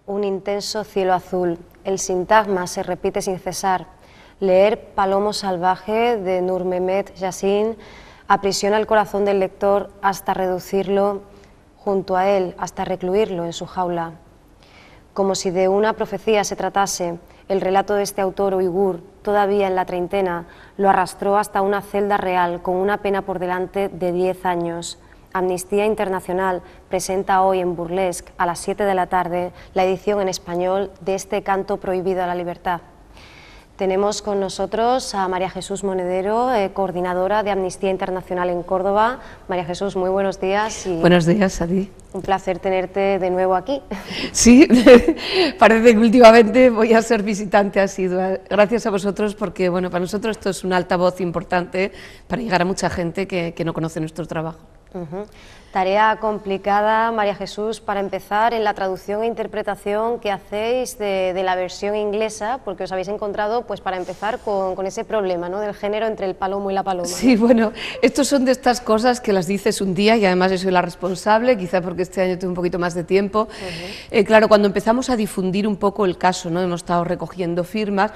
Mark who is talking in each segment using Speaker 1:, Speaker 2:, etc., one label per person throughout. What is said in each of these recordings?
Speaker 1: Un intenso cielo azul. El sintagma se repite sin cesar. Leer Palomo salvaje de Nur Mehmet Yassin aprisiona el corazón del lector hasta reducirlo junto a él, hasta recluirlo en su jaula. Como si de una profecía se tratase, el relato de este autor uigur, todavía en la treintena, lo arrastró hasta una celda real con una pena por delante de 10 años. Amnistía Internacional presenta hoy en Burlesque a las 7 de la tarde la edición en español de este canto prohibido a la libertad. Tenemos con nosotros a María Jesús Monedero, coordinadora de Amnistía Internacional en Córdoba. María Jesús, muy buenos días.
Speaker 2: Buenos días a ti.
Speaker 1: Un placer tenerte de nuevo aquí.
Speaker 2: Sí, parece que últimamente voy a ser visitante asidua. Gracias a vosotros porque, bueno, para nosotros esto es un altavoz importante para llegar a mucha gente que no conoce nuestro trabajo.
Speaker 1: Tarea complicada, María Jesús, para empezar en la traducción e interpretación que hacéis de la versión inglesa, porque os habéis encontrado, pues para empezar, con ese problema, ¿no?, del género entre el palomo y la paloma.
Speaker 2: Sí, bueno, estos son de estas cosas que las dices un día y además yo soy la responsable, quizá porque este año tengo un poquito más de tiempo. Claro, cuando empezamos a difundir un poco el caso, ¿no?, hemos estado recogiendo firmas,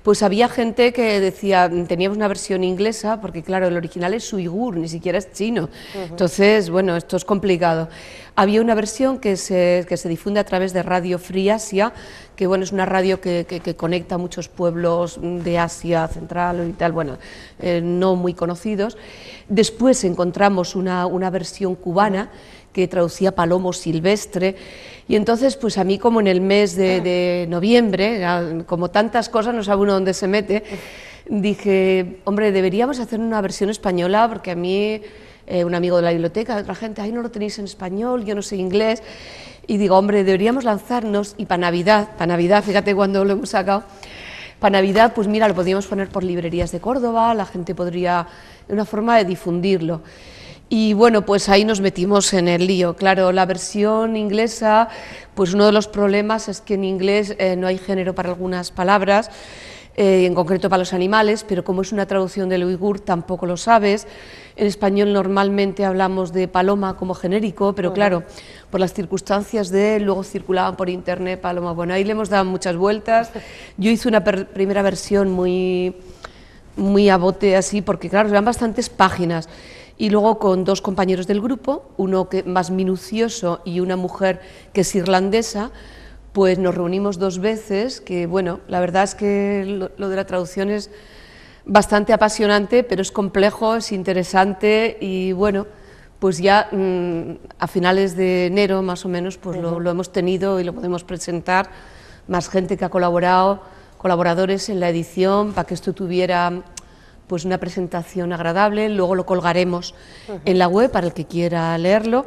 Speaker 2: pues había gente que decía, teníamos una versión inglesa, porque claro, el original es uigur, ni siquiera es chino. Entonces, bueno, esto es complicado. Había una versión que se difunde a través de Radio Free Asia, que bueno, es una radio que conecta a muchos pueblos de Asia Central y tal, bueno, no muy conocidos. Después encontramos una versión cubana que traducía Palomo silvestre, y entonces pues a mí, como en el mes de noviembre, como tantas cosas, no sabe uno dónde se mete, dije, hombre, deberíamos hacer una versión española, porque a mí, un amigo de la biblioteca, otra gente, ay, no lo tenéis en español, yo no sé inglés, y digo, hombre, deberíamos lanzarnos, y para Navidad, fíjate cuando lo hemos sacado, para Navidad, pues mira, lo podríamos poner por librerías de Córdoba, la gente podría, una forma de difundirlo. Y bueno, pues ahí nos metimos en el lío. Claro, la versión inglesa, pues uno de los problemas es que en inglés no hay género para algunas palabras, en concreto para los animales, pero como es una traducción del uigur tampoco lo sabes. En español normalmente hablamos de paloma como genérico, pero claro, por las circunstancias luego circulaban por internet paloma. Bueno, ahí le hemos dado muchas vueltas. Yo hice una primera versión muy a bote así, porque claro, eran bastantes páginas. Y luego con dos compañeros del grupo, uno más minucioso y una mujer que es irlandesa, pues nos reunimos 2 veces, que bueno, la verdad es que lo de la traducción es bastante apasionante, pero es complejo, es interesante y bueno, pues ya a finales de enero más o menos pues lo hemos tenido y lo podemos presentar, más gente que ha colaborado, colaboradores en la edición, para que esto tuviera pues una presentación agradable. Luego lo colgaremos en la web para el que quiera leerlo,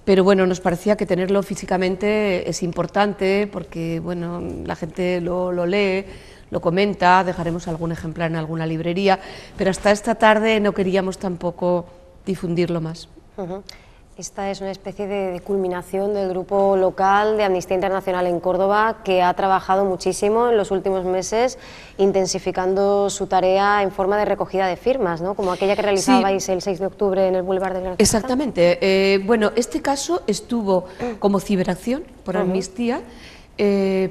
Speaker 2: pero bueno, nos parecía que tenerlo físicamente es importante porque bueno, la gente lo lee, lo comenta, dejaremos algún ejemplar en alguna librería, pero hasta esta tarde no queríamos tampoco difundirlo más.
Speaker 1: Esta es una especie de culminación del grupo local de Amnistía Internacional en Córdoba, que ha trabajado muchísimo en los últimos meses, intensificando su tarea en forma de recogida de firmas, ¿no?, como aquella que realizabais el 6 de octubre en el Boulevard del Gran Capital.
Speaker 2: Exactamente. Bueno, este caso estuvo como ciberacción por Amnistía,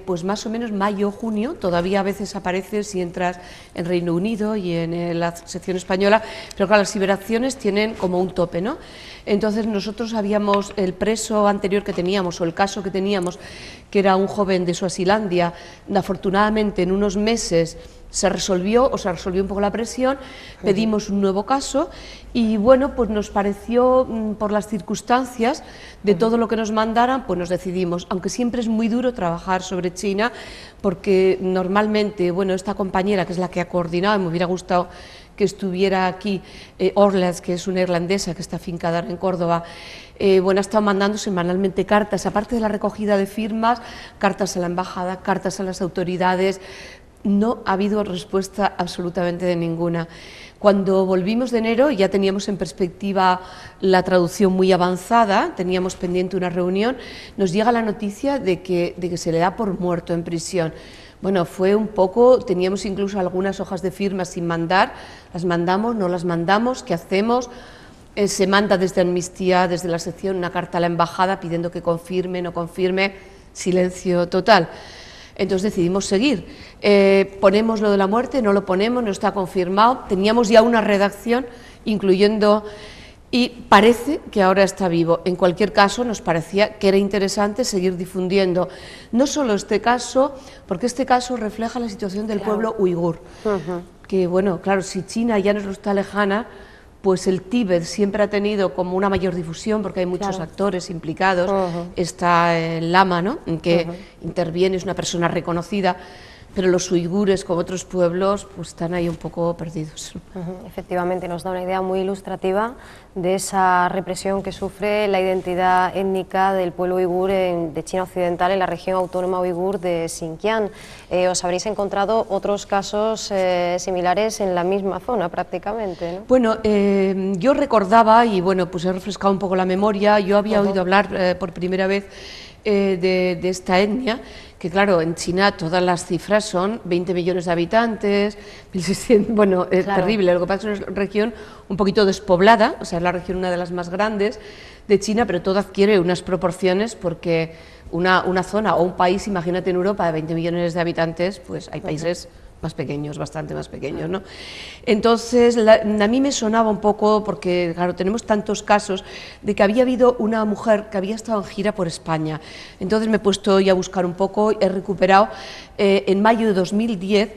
Speaker 2: pues más o menos mayo, junio, todavía a veces aparece si entras en Reino Unido y en la sección española, pero claro, las ciberacciones tienen como un tope, ¿no? Entonces nosotros habíamos, el preso anterior que teníamos, o el caso que teníamos, que era un joven de Suazilandia, afortunadamente en unos meses se resolvió un poco la presión, pedimos un nuevo caso y bueno, pues nos pareció, por las circunstancias de todo lo que nos mandaran, pues nos decidimos, aunque siempre es muy duro trabajar sobre China, porque normalmente, bueno, esta compañera que es la que ha coordinado, y me hubiera gustado que estuviera aquí, Orlas, que es una irlandesa que está afincada en Córdoba, bueno, ha estado mandando semanalmente cartas, aparte de la recogida de firmas, cartas a la embajada, cartas a las autoridades. No ha habido respuesta absolutamente de ninguna. Cuando volvimos de enero ya teníamos en perspectiva la traducción muy avanzada, teníamos pendiente una reunión, nos llega la noticia de que se le da por muerto en prisión. Bueno, fue un poco, teníamos incluso algunas hojas de firma sin mandar, las mandamos, no las mandamos, ¿qué hacemos? Se manda desde Amnistía, desde la sección, una carta a la embajada pidiendo que confirme, no confirme, silencio total. Entonces decidimos seguir. Ponemos lo de la muerte, no lo ponemos, no está confirmado. Teníamos ya una redacción, incluyendo, y parece que ahora está vivo. En cualquier caso, nos parecía que era interesante seguir difundiendo no solo este caso, porque este caso refleja la situación del pueblo uigur. Que bueno, claro, si China ya nos está lejana, pues el Tíbet siempre ha tenido como una mayor difusión porque hay muchos actores implicados, está el lama, ¿no?, en que interviene, es una persona reconocida, pero los uigures, como otros pueblos, pues están ahí un poco perdidos.
Speaker 1: Efectivamente, nos da una idea muy ilustrativa de esa represión que sufre la identidad étnica del pueblo uigur de China Occidental, en la región autónoma uigur de Xinjiang. Os habréis encontrado otros casos similares en la misma zona prácticamente, ¿no?
Speaker 2: Bueno, yo recordaba, y bueno, pues he refrescado un poco la memoria, yo había oído hablar por primera vez de esta etnia, que claro, en China todas las cifras son 20 millones de habitantes, 1.600, bueno, es terrible. Lo que pasa es que es una región un poquito despoblada, o sea, es la región una de las más grandes de China, pero todo adquiere unas proporciones porque una zona o un país, imagínate en Europa, de 20 millones de habitantes, pues hay países más pequeños, bastante más pequeños, ¿no? Entonces, a mí me sonaba un poco, porque claro, tenemos tantos casos, de que había habido una mujer que había estado en gira por España. Entonces me he puesto ya a buscar un poco, he recuperado, en mayo de 2010,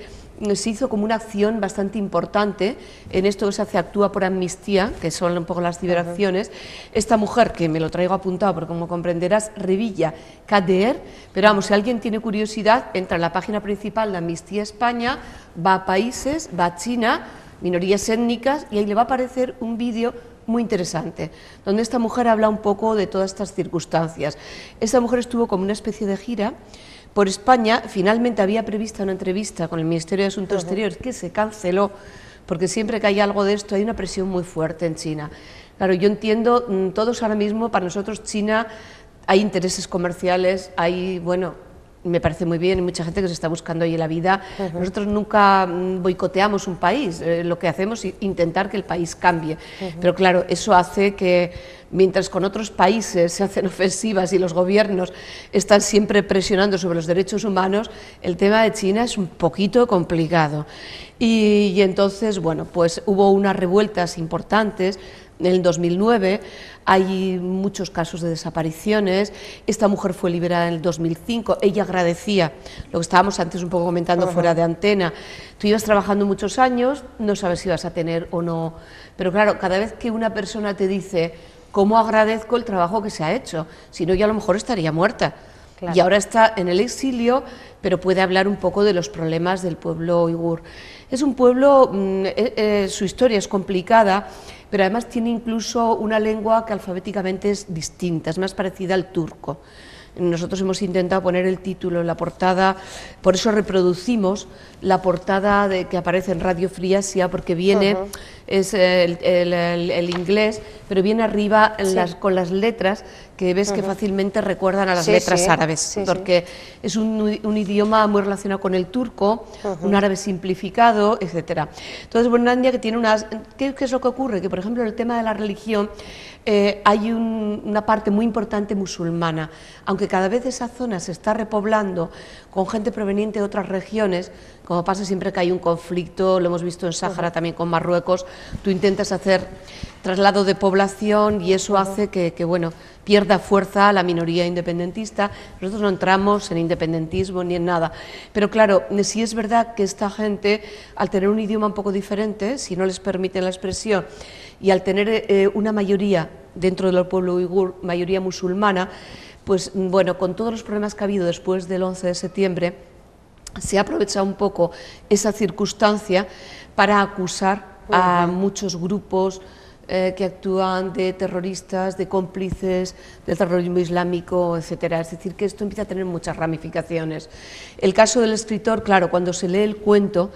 Speaker 2: se hizo como una acción bastante importante, en esto se hace Actúa por Amnistía, que son un poco las ciberacciones. Esta mujer, que me lo traigo apuntado, porque como comprenderás, Revilla Kader, pero vamos, si alguien tiene curiosidad, entra en la página principal de Amnistía España, va a países, va a China, minorías étnicas, y ahí le va a aparecer un vídeo muy interesante, donde esta mujer habla un poco de todas estas circunstancias. Esta mujer estuvo como una especie de gira por España, finalmente había prevista una entrevista con el Ministerio de Asuntos Exteriores que se canceló, porque siempre que hay algo de esto hay una presión muy fuerte en China. Claro, yo entiendo, todos ahora mismo, para nosotros China hay intereses comerciales, hay, bueno, me parece muy bien, hay mucha gente que se está buscando ahí la vida. Nosotros nunca boicoteamos un país, lo que hacemos es intentar que el país cambie, pero claro, eso hace que mientras con otros países se hacen ofensivas y los gobiernos están siempre presionando sobre los derechos humanos, el tema de China es un poquito complicado. Y entonces, bueno, pues hubo unas revueltas importantes. En el 2009 hay muchos casos de desapariciones. Esta mujer fue liberada en el 2005, ella agradecía, lo que estábamos antes un poco comentando fuera de antena, tú ibas trabajando muchos años, no sabes si vas a tener o no, pero claro, cada vez que una persona te dice cómo agradezco el trabajo que se ha hecho, si no yo a lo mejor estaría muerta. Y ahora está en el exilio, pero puede hablar un poco de los problemas del pueblo uigur. Es un pueblo, su historia es complicada, pero además tiene incluso una lengua que alfabéticamente es distinta, es más parecida al turco. Nosotros hemos intentado poner el título en la portada, por eso reproducimos la portada que aparece en Radio Free Asia, porque viene, es el inglés, pero viene arriba con las letras que ves que fácilmente recuerdan a las letras árabes, porque es un idioma muy relacionado con el turco, un árabe simplificado, etcétera. Entonces, bueno, una etnia que tiene unas... ¿Qué es lo que ocurre? Que, por ejemplo, en el tema de la religión, hay una parte muy importante musulmana, aunque cada vez esa zona se está repoblando con gente proveniente de otras regiones, como pasa siempre que hay un conflicto, lo hemos visto en Sáhara también con Marruecos, tú intentas hacer traslado de población y eso hace que bueno, pierda fuerza la minoría independentista. Nosotros no entramos en independentismo ni en nada, pero claro, sí es verdad que esta gente, al tener un idioma un poco diferente, si no les permiten la expresión, y al tener una mayoría dentro del pueblo uigur, mayoría musulmana, pues bueno, con todos los problemas que ha habido después del 11 de septiembre, se ha aprovechado un poco esa circunstancia para acusar a muchos grupos que actúan de terroristas, de cómplices del terrorismo islámico, etcétera. Es decir, que esto empieza a tener muchas ramificaciones. El caso del escritor, claro, cuando se lee el cuento,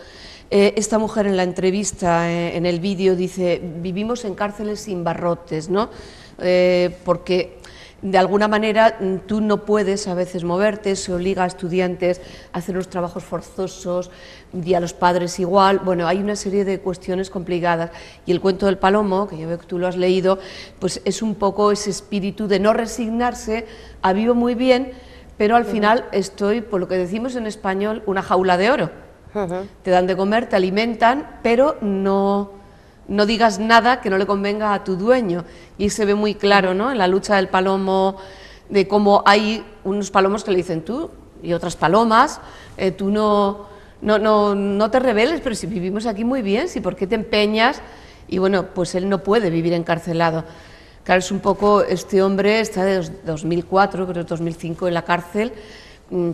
Speaker 2: esta mujer en la entrevista, en el vídeo, dice: vivimos en cárceles sin barrotes, ¿no? Porque de alguna manera tú no puedes a veces moverte, se obliga a estudiantes a hacer unos trabajos forzosos y a los padres igual. Bueno, hay una serie de cuestiones complicadas y el cuento del palomo, que yo veo que tú lo has leído, pues es un poco ese espíritu de no resignarse a vivo muy bien, pero al final estoy, por lo que decimos en español, una jaula de oro. Te dan de comer, te alimentan, pero no digas nada que no le convenga a tu dueño. Y se ve muy claro, ¿no?, en la lucha del palomo, de cómo hay unos palomos que le dicen tú y otras palomas, tú no te rebeles, pero si vivimos aquí muy bien, si por qué te empeñas. Y bueno, pues él no puede vivir encarcelado. Claro, es un poco, este hombre está de 2004, creo 2005 en la cárcel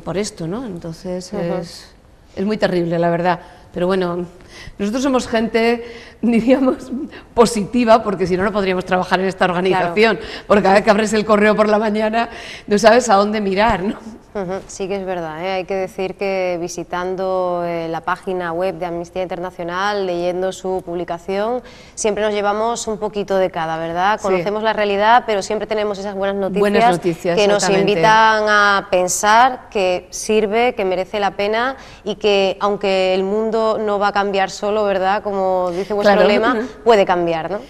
Speaker 2: por esto, ¿no? Entonces es muy terrible, la verdad. Pero bueno, nosotros somos gente, diríamos, positiva, porque si no, no podríamos trabajar en esta organización, claro. Porque cada vez que abres el correo por la mañana no sabes a dónde mirar, ¿no?
Speaker 1: Sí que es verdad, hay que decir que visitando la página web de Amnistía Internacional, leyendo su publicación, siempre nos llevamos un poquito de cada, ¿verdad? Conocemos la realidad, pero siempre tenemos esas buenas noticias que nos invitan a pensar que sirve, que merece la pena y que aunque el mundo no va a cambiar solo, ¿verdad?, como dice vuestro lema, puede cambiar, ¿no?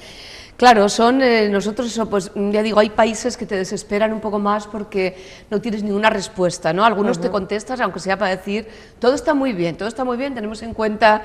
Speaker 2: Claro, nosotros eso, pues ya digo, hay países que te desesperan un poco más porque no tienes ninguna respuesta, ¿no? Algunos te contestas, aunque sea para decir, todo está muy bien, tenemos en cuenta,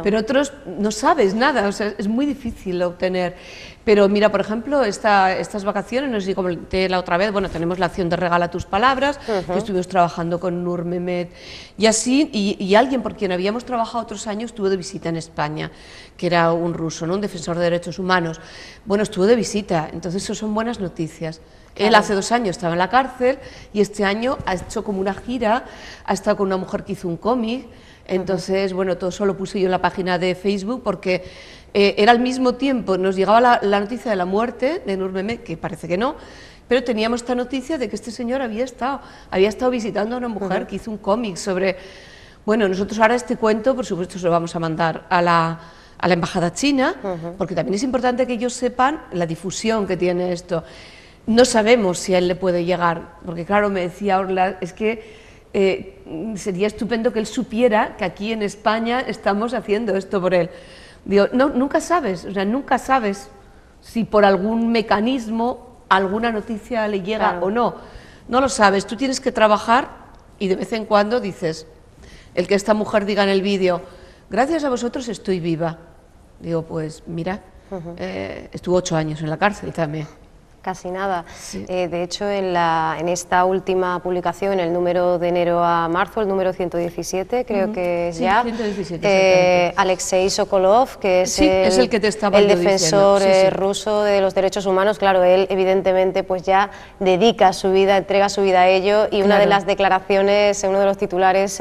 Speaker 2: pero otros no sabes nada, o sea, es muy difícil obtener. Pero mira, por ejemplo, estas vacaciones, no sé si comenté la otra vez, bueno, tenemos la acción de Regala tus palabras, que estuvimos trabajando con Nur Mehmet y así, y alguien por quien habíamos trabajado otros años estuvo de visita en España, que era un ruso, ¿no?, un defensor de derechos humanos. Bueno, estuvo de visita, entonces eso son buenas noticias. Claro. Él hace 2 años estaba en la cárcel y este año ha hecho como una gira, ha estado con una mujer que hizo un cómic, entonces, bueno, todo eso lo puse yo en la página de Facebook porque era al mismo tiempo, nos llegaba la noticia de la muerte de Nur Mehmet, que parece que no, pero teníamos esta noticia de que este señor había estado visitando a una mujer que hizo un cómic sobre... Bueno, nosotros ahora este cuento, por supuesto, se lo vamos a mandar a la embajada china, porque también es importante que ellos sepan la difusión que tiene esto. No sabemos si a él le puede llegar, porque claro, me decía Orla, es que sería estupendo que él supiera que aquí en España estamos haciendo esto por él. Digo, no, nunca sabes, o sea, nunca sabes si por algún mecanismo alguna noticia le llega o no. No lo sabes, tú tienes que trabajar y de vez en cuando dices, el que esta mujer diga en el vídeo, gracias a vosotros estoy viva. Digo, pues mira, estuvo 8 años en la cárcel también.
Speaker 1: Casi nada. Sí. De hecho, en esta última publicación, en el número de enero a marzo, el número 117, creo que es ya, 117, Alexei Sokolov, que es,
Speaker 2: el que te estaba
Speaker 1: el defensor ruso de los derechos humanos, claro, él evidentemente pues ya dedica su vida, entrega su vida a ello, y una de las declaraciones, uno de los titulares,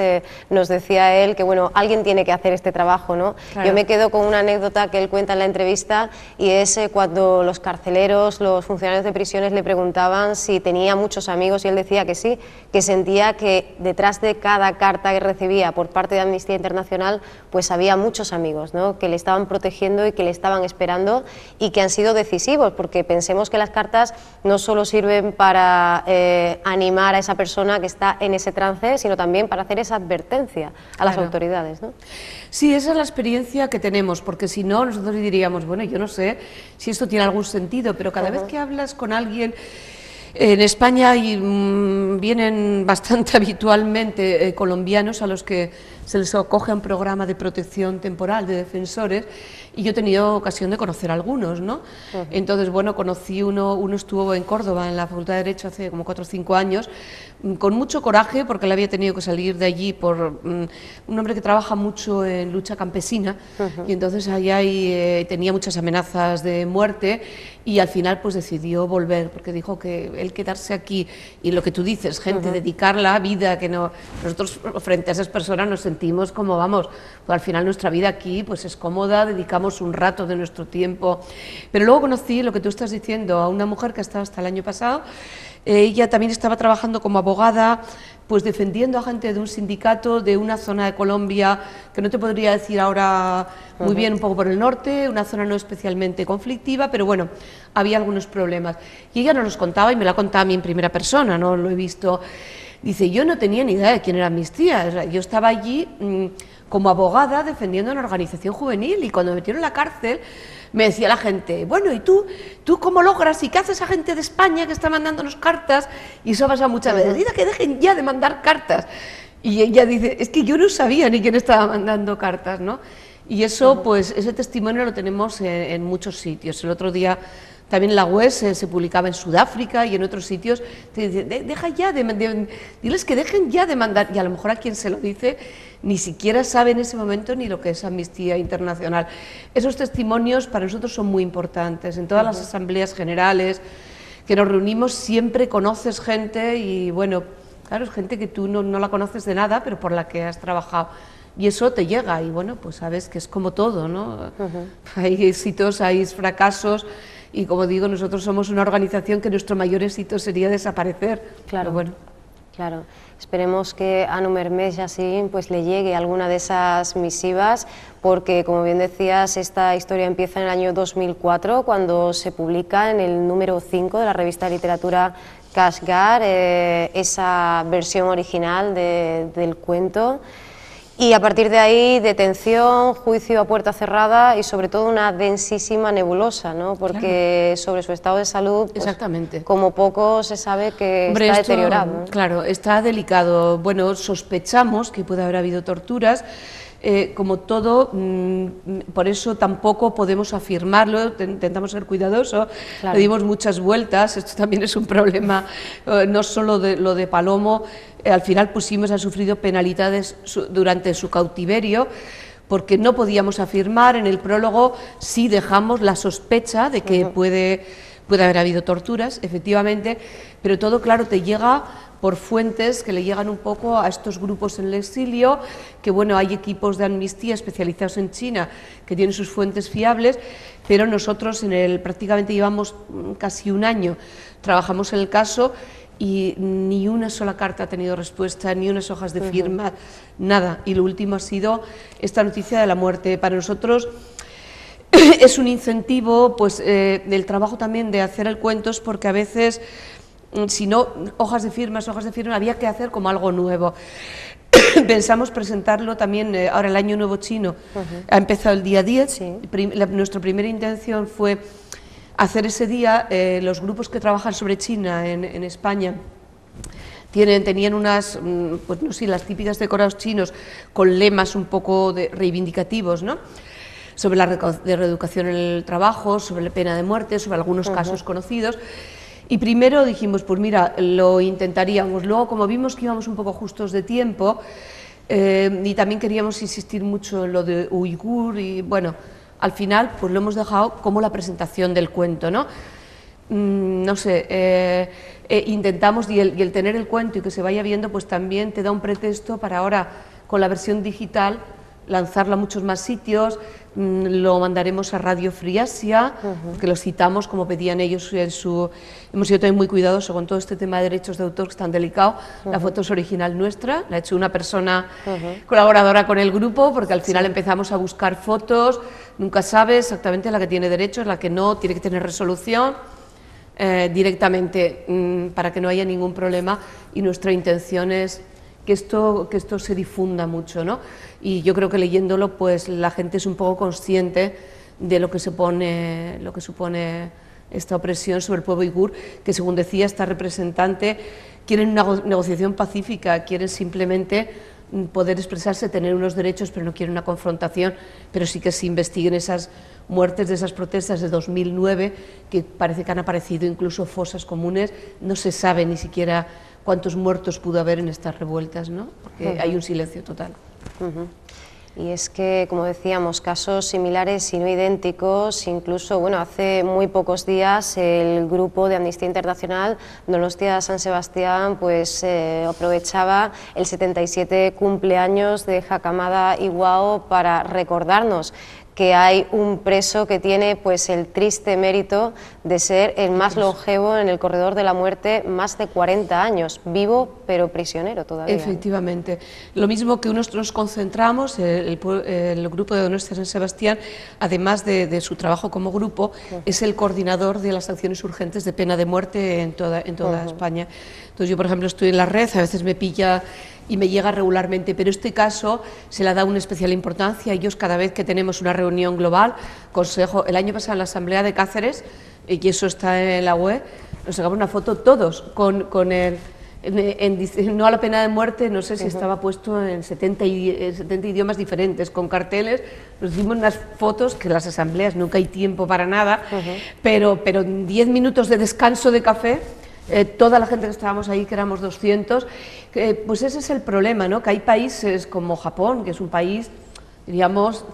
Speaker 1: nos decía él que, bueno, alguien tiene que hacer este trabajo, ¿no? Yo me quedo con una anécdota que él cuenta en la entrevista, y es cuando los carceleros, los funcionarios de prisiones le preguntaban si tenía muchos amigos y él decía que sí, que sentía que detrás de cada carta que recibía por parte de Amnistía Internacional pues había muchos amigos, ¿no?, que le estaban protegiendo y que le estaban esperando y que han sido decisivos, porque pensemos que las cartas no solo sirven para animar a esa persona que está en ese trance, sino también para hacer esa advertencia a las autoridades, ¿no?
Speaker 2: Sí, esa es la experiencia que tenemos, porque si no, nosotros diríamos, bueno, yo no sé si esto tiene algún sentido, pero cada vez que hablas con alguien, en España vienen bastante habitualmente colombianos a los que se les acoge a un programa de protección temporal de defensores, y yo he tenido ocasión de conocer a algunos, ¿no? Entonces, bueno, conocí uno estuvo en Córdoba, en la Facultad de Derecho, hace como 4 o 5 años, con mucho coraje, porque él había tenido que salir de allí por un hombre que trabaja mucho en lucha campesina, y entonces allá tenía muchas amenazas de muerte, y al final pues decidió volver, porque dijo que él quedarse aquí, y lo que tú dices, gente, dedicar la vida, que no, nosotros frente a esas personas nos sentimos como, vamos, pues al final nuestra vida aquí pues es cómoda, dedicamos un rato de nuestro tiempo. Pero luego conocí, lo que tú estás diciendo, a una mujer que ha estado hasta el año pasado. Ella también estaba trabajando como abogada pues defendiendo a gente de un sindicato de una zona de Colombia que no te podría decir ahora muy bien, un poco por el norte, una zona no especialmente conflictiva, pero bueno, había algunos problemas. Y ella nos los contaba y me lo ha contado a mí en primera persona, no lo he visto. Dice, yo no tenía ni idea de quién era Amnistía, o sea, yo estaba allí como abogada defendiendo una organización juvenil y cuando me metieron en la cárcel me decía la gente, bueno, ¿y tú cómo logras y qué hace esa gente de España que está mandándonos cartas? Y eso pasa muchas veces, dice que dejen ya de mandar cartas. Y ella dice, es que yo no sabía ni quién estaba mandando cartas, ¿no? Y eso, pues, ese testimonio lo tenemos en muchos sitios. El otro día también en la web se publicaba en Sudáfrica y en otros sitios, te dicen, deja ya diles que dejen ya de mandar, y a lo mejor a quien se lo dice ni siquiera sabe en ese momento ni lo que es Amnistía Internacional. Esos testimonios para nosotros son muy importantes. En todas las asambleas generales que nos reunimos siempre conoces gente y bueno, claro, es gente que tú no la conoces de nada, pero por la que has trabajado. Y eso te llega y bueno, pues sabes que es como todo, ¿no? Hay éxitos, hay fracasos y como digo, nosotros somos una organización que nuestro mayor éxito sería desaparecer.
Speaker 1: Claro.
Speaker 2: Pero bueno.
Speaker 1: Claro, esperemos que a Nur Mehmet Yassin pues le llegue alguna de esas misivas, porque como bien decías, esta historia empieza en el año 2004, cuando se publica en el número 5 de la revista de literatura Kashgar, esa versión original del cuento. Y a partir de ahí, detención, juicio a puerta cerrada y sobre todo una densísima nebulosa, ¿no? Porque sobre su estado de salud, pues,
Speaker 2: exactamente,
Speaker 1: como poco se sabe que está deteriorado, ¿no?
Speaker 2: Claro, está delicado. Bueno, sospechamos que puede haber habido torturas. Como todo, por eso tampoco podemos afirmarlo, intentamos ser cuidadosos,
Speaker 1: claro.
Speaker 2: Le dimos muchas vueltas, esto también es un problema, no solo lo de Palomo, al final pusimos, ha sufrido penalidades durante su cautiverio, porque no podíamos afirmar, en el prólogo sí dejamos la sospecha de que puede haber habido torturas, efectivamente, pero todo, claro, te llega por fuentes que le llegan un poco a estos grupos en el exilio, que bueno, hay equipos de amnistía especializados en China que tienen sus fuentes fiables, pero nosotros prácticamente llevamos casi un año, trabajamos en el caso y ni una sola carta ha tenido respuesta, ni unas hojas de firma, nada, y lo último ha sido esta noticia de la muerte. Para nosotros es un incentivo, pues, del trabajo también de hacer el cuento, es porque a veces, si no, hojas de firmas, había que hacer como algo nuevo. Pensamos presentarlo también, ahora el Año Nuevo Chino ha empezado el día 10, sí. Nuestra primera intención fue hacer ese día, los grupos que trabajan sobre China en España tenían unas, pues no sé, las típicas decorados chinos con lemas un poco reivindicativos, ¿no? Sobre la reeducación en el trabajo, sobre la pena de muerte, sobre algunos casos conocidos. Y primero dijimos, pues mira, lo intentaríamos. Luego, como vimos que íbamos un poco justos de tiempo, y también queríamos insistir mucho en lo de uigur, y bueno, al final pues lo hemos dejado como la presentación del cuento, ¿no? No sé, intentamos, y el tener el cuento y que se vaya viendo, pues también te da un pretexto para ahora, con la versión digital, lanzarlo a muchos más sitios. Lo mandaremos a Radio Free Asia, que lo citamos como pedían ellos hemos sido también muy cuidadosos con todo este tema de derechos de autor que es tan delicado. La foto es original nuestra, la ha hecho una persona colaboradora con el grupo, porque al final empezamos a buscar fotos, nunca sabes exactamente la que tiene derechos, la que no, tiene que tener resolución directamente, para que no haya ningún problema, y nuestra intención es que esto se difunda mucho, ¿no? Y yo creo que leyéndolo, pues la gente es un poco consciente de lo que supone esta opresión sobre el pueblo uigur, que según decía esta representante, quieren una negociación pacífica, quieren simplemente poder expresarse, tener unos derechos, pero no quieren una confrontación, pero sí que se investiguen esas muertes de esas protestas de 2009, que parece que han aparecido incluso fosas comunes, no se sabe ni siquiera cuántos muertos pudo haber en estas revueltas, ¿no? Porque hay un silencio total.
Speaker 1: Y es que, como decíamos, casos similares y no idénticos, incluso, bueno, hace muy pocos días el grupo de Amnistía Internacional Donostia San Sebastián pues aprovechaba el 77 cumpleaños de Hakamada Iwao para recordarnos que hay un preso que tiene pues el triste mérito de ser el más longevo en el corredor de la muerte, más de 40 años, vivo pero prisionero todavía.
Speaker 2: Efectivamente. Lo mismo que nos concentramos, el grupo de Donostia San Sebastián, además de su trabajo como grupo, es el coordinador de las acciones urgentes de pena de muerte en toda España. Entonces yo, por ejemplo, estoy en la red, a veces me pilla y me llega regularmente, pero este caso se le da una especial importancia. Ellos, cada vez que tenemos una reunión global, consejo, el año pasado en la Asamblea de Cáceres, y eso está en la web, nos sacamos una foto todos con el... no a la pena de muerte, no sé si estaba puesto en 70 idiomas diferentes, con carteles, nos hicimos unas fotos que en las asambleas nunca hay tiempo para nada, pero en 10 minutos de descanso de café, toda la gente que estábamos ahí, que éramos 200, pues ese es el problema, ¿no? Que hay países como Japón, que es un país, diríamos,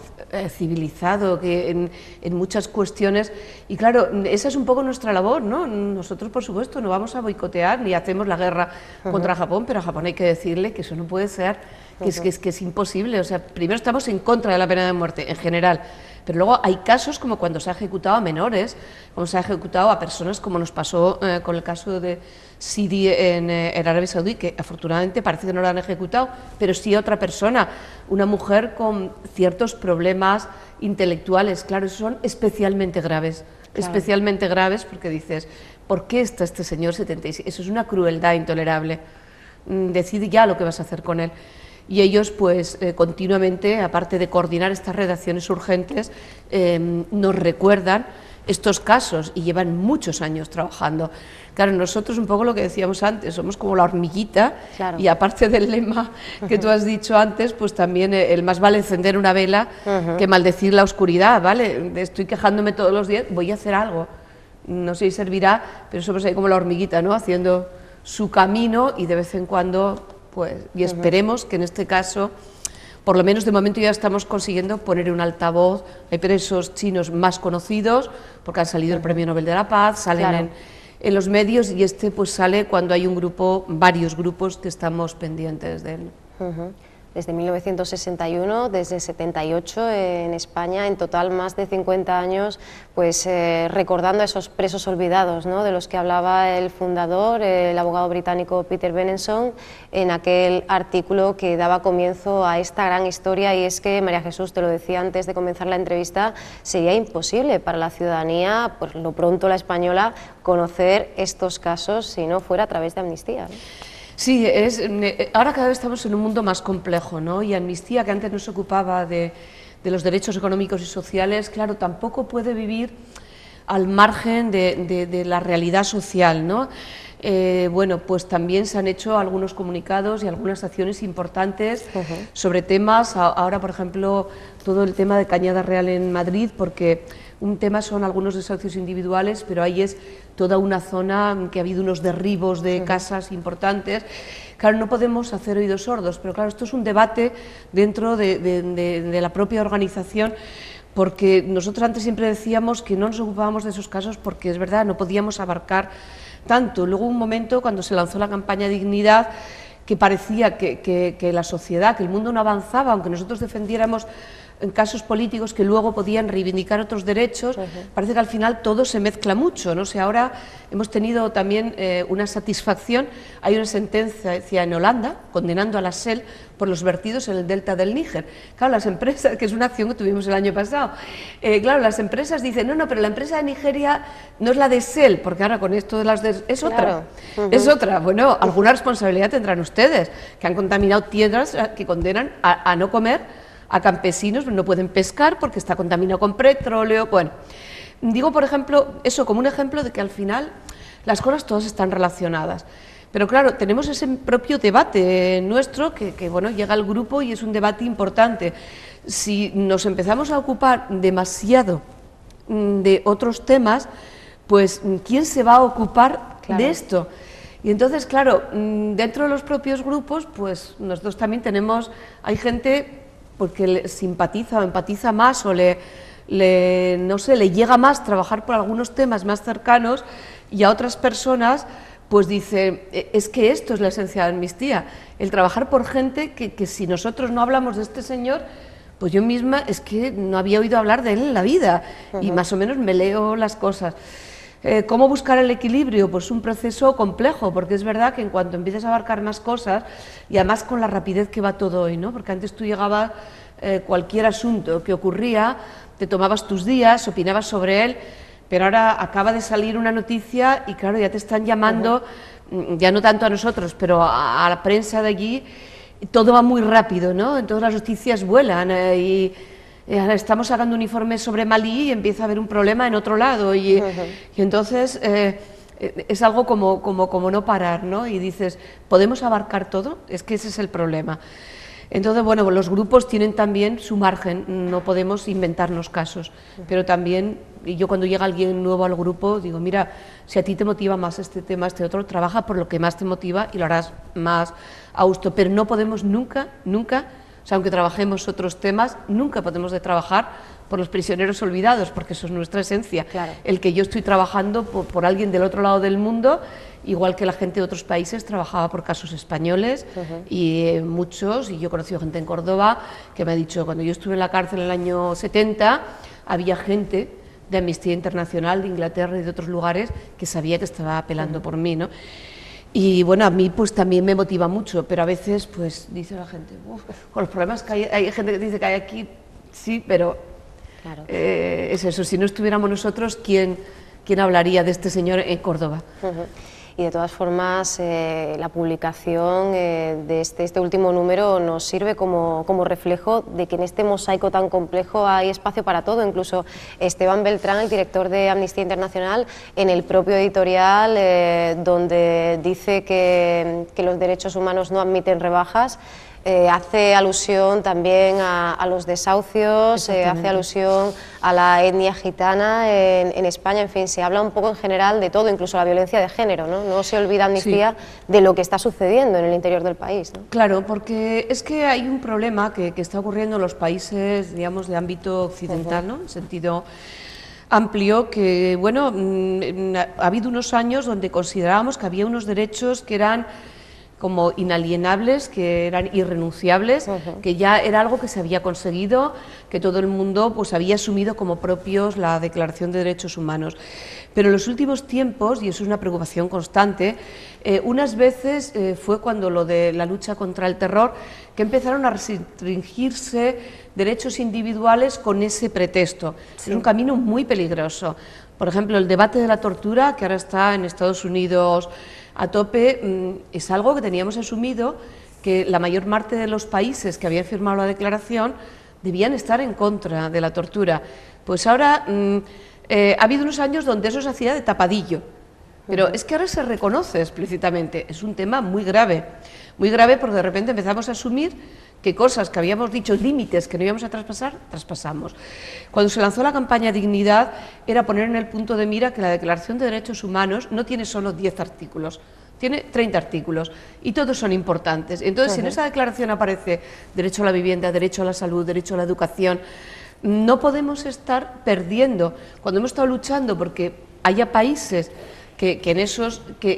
Speaker 2: civilizado, que en muchas cuestiones, y claro, esa es un poco nuestra labor, ¿no? Nosotros, por supuesto, no vamos a boicotear ni hacemos la guerra contra Japón, pero a Japón hay que decirle que eso no puede ser, que es imposible. O sea, primero estamos en contra de la pena de muerte en general, pero luego hay casos como cuando se ha ejecutado a menores, como se ha ejecutado a personas, como nos pasó con el caso de Sidi en Arabia Saudí, que afortunadamente parece que no lo han ejecutado, pero sí a otra persona, una mujer con ciertos problemas intelectuales. Claro, esos son especialmente graves, especialmente graves, porque dices, ¿por qué está este señor 76? Eso es una crueldad intolerable. Decide ya lo que vas a hacer con él. Y ellos, pues, continuamente, aparte de coordinar estas redacciones urgentes, nos recuerdan estos casos y llevan muchos años trabajando. Claro, nosotros un poco lo que decíamos antes, somos como la hormiguita, y aparte del lema que tú has dicho antes, pues también el más vale encender una vela que maldecir la oscuridad, ¿vale? Estoy quejándome todos los días, voy a hacer algo, no sé si servirá, pero somos ahí como la hormiguita, ¿no? Haciendo su camino y de vez en cuando, pues, y esperemos que en este caso, por lo menos de momento ya estamos consiguiendo poner un altavoz. Hay presos chinos más conocidos, porque han salido el Premio Nobel de la Paz, salen en los medios, y este pues sale cuando hay un grupo, varios grupos que estamos pendientes de él.
Speaker 1: Desde 1961, desde 78 en España, en total más de 50 años, pues recordando a esos presos olvidados, ¿no?, de los que hablaba el fundador, el abogado británico Peter Benenson, en aquel artículo que daba comienzo a esta gran historia. Y es que, María Jesús, te lo decía antes de comenzar la entrevista, sería imposible para la ciudadanía, por lo pronto la española, conocer estos casos si no fuera a través de Amnistía, ¿no?
Speaker 2: Sí, ahora cada vez estamos en un mundo más complejo, ¿no? Y Amnistía, que antes no se ocupaba de los derechos económicos y sociales, claro, tampoco puede vivir al margen de la realidad social, ¿no? Bueno, pues también se han hecho algunos comunicados y algunas acciones importantes sobre temas, ahora por ejemplo todo el tema de Cañada Real en Madrid, porque un tema son algunos desahucios individuales, pero ahí es toda una zona que ha habido unos derribos de casas importantes. Claro, no podemos hacer oídos sordos, pero claro, esto es un debate dentro de la propia organización, porque nosotros antes siempre decíamos que no nos ocupábamos de esos casos porque es verdad, no podíamos abarcar tanto. Luego un momento cuando se lanzó la campaña Dignidad, que parecía que la sociedad, que el mundo no avanzaba, aunque nosotros defendiéramos en casos políticos que luego podían reivindicar otros derechos, parece que al final todo se mezcla mucho, ¿no? O sea, ahora hemos tenido también una satisfacción, hay una sentencia en Holanda condenando a la Shell por los vertidos en el delta del Níger. Claro, las empresas, que es una acción que tuvimos el año pasado, claro, las empresas dicen, no, pero la empresa de Nigeria no es la de Shell, porque ahora con esto de las es otra, es otra. Bueno, alguna responsabilidad tendrán ustedes, que han contaminado tierras que condenan a no comer a campesinos, no pueden pescar porque está contaminado con petróleo. Bueno, digo, por ejemplo, eso como un ejemplo de que al final las cosas todas están relacionadas. Pero claro, tenemos ese propio debate nuestro que bueno, llega al grupo y es un debate importante. Si nos empezamos a ocupar demasiado de otros temas, pues ¿quién se va a ocupar de esto? Y entonces, claro, dentro de los propios grupos, pues nosotros también tenemos, hay gente porque le simpatiza o empatiza más o no sé, le llega más trabajar por algunos temas más cercanos, y a otras personas pues dice, es que esto es la esencia de Amnistía, el trabajar por gente que si nosotros no hablamos de este señor, pues yo misma es que no había oído hablar de él en la vida y más o menos me leo las cosas. ¿Cómo buscar el equilibrio? Pues un proceso complejo, porque es verdad que en cuanto empiezas a abarcar más cosas, y además con la rapidez que va todo hoy, ¿no? Porque antes tú llegabas, cualquier asunto que ocurría, te tomabas tus días, opinabas sobre él, pero ahora acaba de salir una noticia y claro, ya te están llamando, ya no tanto a nosotros, pero a la prensa de allí, todo va muy rápido, ¿no? Entonces las noticias vuelan y ahora estamos sacando un informe sobre Malí y empieza a haber un problema en otro lado y entonces es algo como no parar, ¿no? Y dices, ¿podemos abarcar todo? Es que ese es el problema. Entonces, bueno, los grupos tienen también su margen, no podemos inventarnos casos, pero también, y yo cuando llega alguien nuevo al grupo, digo, mira, si a ti te motiva más este tema, este otro, trabaja por lo que más te motiva y lo harás más a gusto, pero no podemos nunca, o sea, aunque trabajemos otros temas, nunca podemos de trabajar por los prisioneros olvidados, porque eso es nuestra esencia.
Speaker 1: Claro.
Speaker 2: El que yo estoy trabajando por alguien del otro lado del mundo, igual que la gente de otros países trabajaba por casos españoles y muchos, y yo he conocido gente en Córdoba que me ha dicho, cuando yo estuve en la cárcel en el año 70, había gente de Amnistía Internacional, de Inglaterra y de otros lugares que sabía que estaba apelando por mí, ¿no? Y bueno, a mí pues también me motiva mucho, pero a veces pues dice la gente, con los problemas que hay gente que dice que hay aquí, sí, pero
Speaker 1: claro.
Speaker 2: Es eso, si no estuviéramos nosotros, ¿quién hablaría de este señor en Córdoba?
Speaker 1: Y de todas formas, la publicación de este último número nos sirve como reflejo de que en este mosaico tan complejo hay espacio para todo. Incluso Esteban Beltrán, el director de Amnistía Internacional, en el propio editorial, donde dice que los derechos humanos no admiten rebajas, hace alusión también a los desahucios, hace alusión a la etnia gitana en España, en fin, se habla un poco en general de todo, incluso la violencia de género, ¿no? No se olvida Amnistía de lo que está sucediendo en el interior del país, ¿no?
Speaker 2: Claro, porque es que hay un problema que está ocurriendo en los países, digamos, de ámbito occidental, ¿no? En sentido amplio, que, bueno, ha habido unos años donde considerábamos que había unos derechos que eran como inalienables, que eran irrenunciables, que ya era algo que se había conseguido, que todo el mundo pues había asumido como propios la Declaración de Derechos Humanos. Pero en los últimos tiempos, y eso es una preocupación constante, unas veces fue cuando lo de la lucha contra el terror, que empezaron a restringirse derechos individuales con ese pretexto. Es un camino muy peligroso. Por ejemplo, el debate de la tortura, que ahora está en Estados Unidos a tope, es algo que teníamos asumido, que la mayor parte de los países que habían firmado la declaración debían estar en contra de la tortura. Pues ahora ha habido unos años donde eso se hacía de tapadillo, pero es que ahora se reconoce explícitamente. Es un tema muy grave porque de repente empezamos a asumir que cosas que habíamos dicho, límites que no íbamos a traspasar, traspasamos. Cuando se lanzó la campaña Dignidad era poner en el punto de mira que la Declaración de Derechos Humanos no tiene solo 10 artículos, tiene 30 artículos y todos son importantes. Entonces, si en esa declaración aparece derecho a la vivienda, derecho a la salud, derecho a la educación, no podemos estar perdiendo. Cuando hemos estado luchando porque haya países que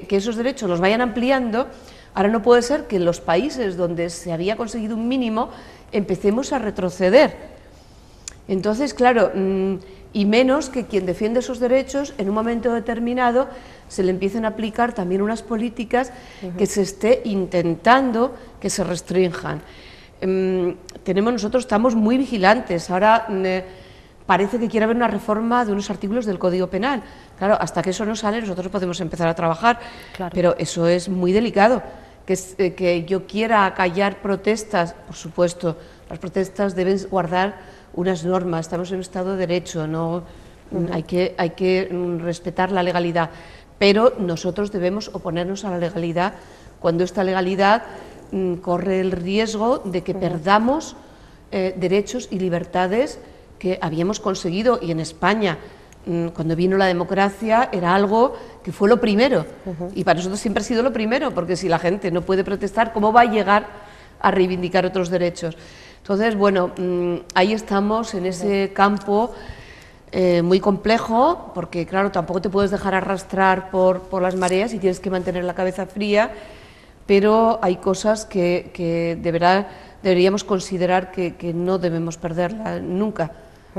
Speaker 2: esos derechos los vayan ampliando, ahora no puede ser que en los países donde se había conseguido un mínimo empecemos a retroceder. Entonces, claro, y menos que quien defiende esos derechos en un momento determinado se le empiecen a aplicar también unas políticas que se esté intentando que se restrinjan. Nosotros estamos muy vigilantes. Ahora parece que quiere haber una reforma de unos artículos del Código Penal. Claro, hasta que eso no sale nosotros podemos empezar a trabajar, pero eso es muy delicado. Que yo quiera acallar protestas, por supuesto, las protestas deben guardar unas normas, estamos en un Estado de Derecho, no hay que respetar la legalidad, pero nosotros debemos oponernos a la legalidad cuando esta legalidad corre el riesgo de que perdamos derechos y libertades que habíamos conseguido, y en España cuando vino la democracia era algo que fue lo primero, y para nosotros siempre ha sido lo primero, porque si la gente no puede protestar, ¿cómo va a llegar a reivindicar otros derechos? Entonces, bueno, ahí estamos en ese campo muy complejo, porque claro, tampoco te puedes dejar arrastrar por las mareas y tienes que mantener la cabeza fría, pero hay cosas que de verdad deberíamos considerar que no debemos perderla nunca,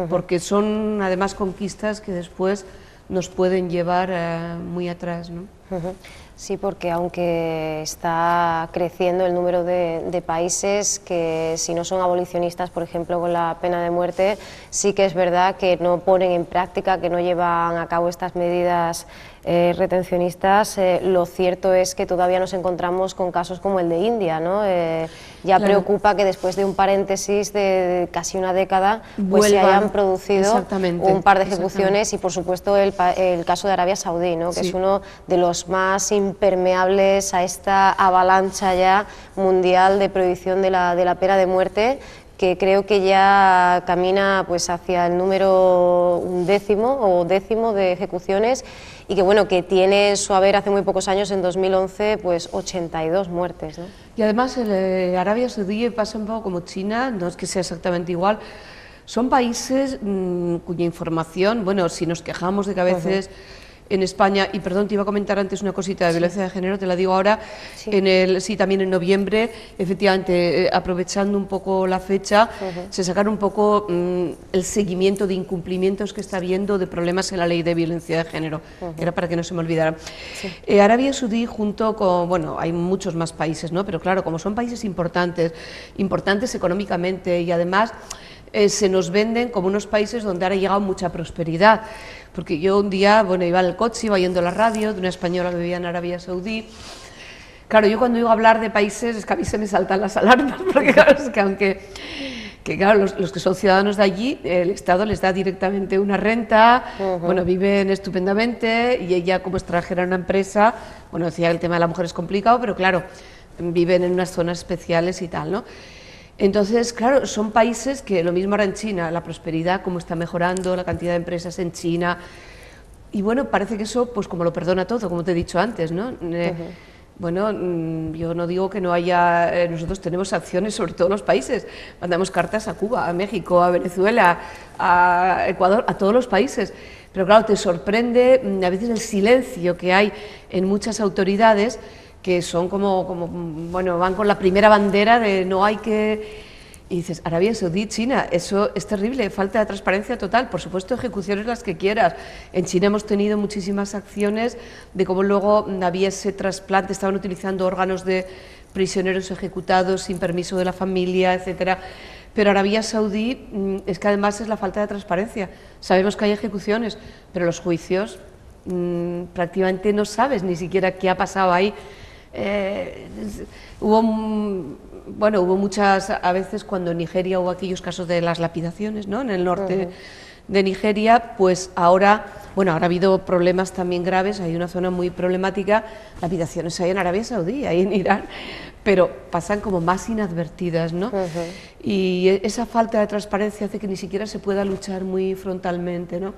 Speaker 2: porque son además conquistas que después nos pueden llevar muy atrás, ¿no?
Speaker 1: Sí, porque aunque está creciendo el número de países que, si no son abolicionistas, por ejemplo, con la pena de muerte, sí que es verdad que no ponen en práctica, que no llevan a cabo estas medidas retencionistas. Lo cierto es que todavía nos encontramos con casos como el de India, ¿no? Ya
Speaker 2: claro,
Speaker 1: preocupa que después de un paréntesis de casi una década pues se hayan producido un par de ejecuciones, y por supuesto el caso de Arabia Saudí, ¿no? Que es uno de los más impermeables a esta avalancha ya mundial de prohibición de la pena de muerte, que creo que ya camina pues hacia el número décimo de ejecuciones, y que bueno, que tiene en su haber hace muy pocos años, en 2011, pues 82 muertes, ¿no?
Speaker 2: Y además Arabia Saudí pasa un poco como China, no es que sea exactamente igual, son países cuya información, bueno, si nos quejamos de que a veces en España, y perdón, te iba a comentar antes una cosita de violencia de género, te la digo ahora, también en noviembre, efectivamente, aprovechando un poco la fecha, se sacaron un poco el seguimiento de incumplimientos que está habiendo de problemas en la ley de violencia de género, era para que no se me olvidara. Arabia Saudí, junto con, bueno, hay muchos más países, ¿no? Pero claro, como son países importantes económicamente, y además se nos venden como unos países donde ahora ha llegado mucha prosperidad, porque yo un día, bueno, iba al coche, iba oyendo la radio de una española que vivía en Arabia Saudí. Claro, yo cuando oigo hablar de países, es que a mí se me saltan las alarmas, porque claro, es que claro, los que son ciudadanos de allí, el Estado les da directamente una renta, bueno, viven estupendamente, y ella como extranjera en una empresa, bueno, decía que el tema de la mujer es complicado, pero claro, viven en unas zonas especiales y tal, ¿no? Entonces, claro, son países que, lo mismo ahora en China, la prosperidad, cómo está mejorando, la cantidad de empresas en China, y bueno, parece que eso, pues como lo perdona todo, como te he dicho antes, ¿no? Bueno, yo no digo que no haya, nosotros tenemos acciones sobre todos los países, mandamos cartas a Cuba, a México, a Venezuela, a Ecuador, a todos los países, pero claro, te sorprende a veces el silencio que hay en muchas autoridades, que son como, bueno, van con la primera bandera de no hay que... Y dices, Arabia Saudí, China, eso es terrible, falta de transparencia total, por supuesto ejecuciones las que quieras. En China hemos tenido muchísimas acciones de cómo luego había ese trasplante, estaban utilizando órganos de prisioneros ejecutados sin permiso de la familia, etcétera. Pero Arabia Saudí es que además es la falta de transparencia. Sabemos que hay ejecuciones, pero los juicios prácticamente no sabes ni siquiera qué ha pasado ahí. Hubo muchas, a veces cuando en Nigeria hubo aquellos casos de las lapidaciones, ¿no? En el norte de Nigeria, pues ahora ha habido problemas también graves, hay una zona muy problemática, lapidaciones hay en Arabia Saudí, hay en Irán, pero pasan como más inadvertidas, ¿no? Y esa falta de transparencia hace que ni siquiera se pueda luchar muy frontalmente, ¿no?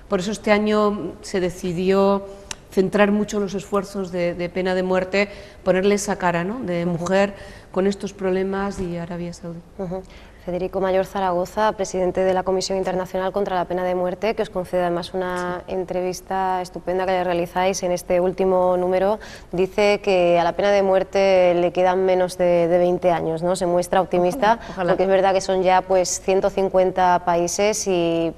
Speaker 2: Por eso este año se decidió centrar mucho los esfuerzos de pena de muerte, ponerle esa cara, ¿no?, de mujer con estos problemas, y Arabia Saudí.
Speaker 1: Federico Mayor Zaragoza, presidente de la Comisión Internacional contra la Pena de Muerte, que os concede además una entrevista estupenda que le realizáis en este último número, dice que a la pena de muerte le quedan menos de 20 años, ¿no? Se muestra optimista, ojalá. Porque es verdad que son ya pues 150 países y